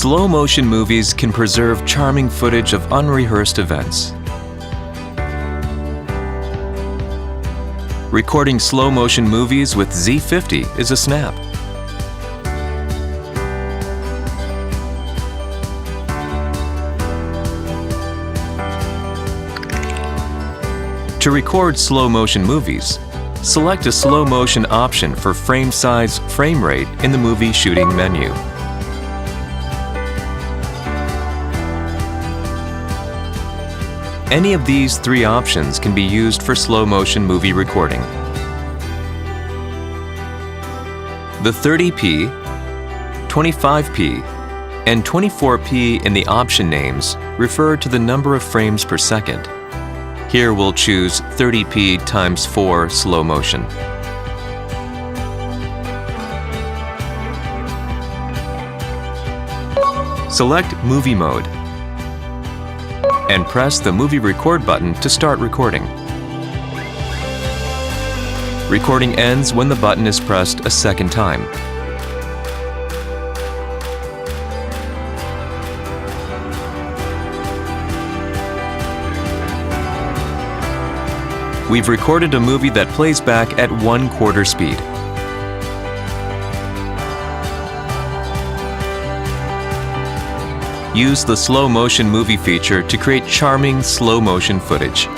Slow motion movies can preserve charming footage of unrehearsed events. Recording slow motion movies with Z50 is a snap. To record slow motion movies, select a slow motion option for frame size, frame rate in the movie shooting menu. Any of these three options can be used for slow motion movie recording. The 30p, 25p, and 24p in the option names refer to the number of frames per second. Here we'll choose 30p times 4 slow motion. Select Movie Mode and press the Movie Record button to start recording. Recording ends when the button is pressed a second time. We've recorded a movie that plays back at 1/4 speed. Use the slow motion movie feature to create charming slow motion footage.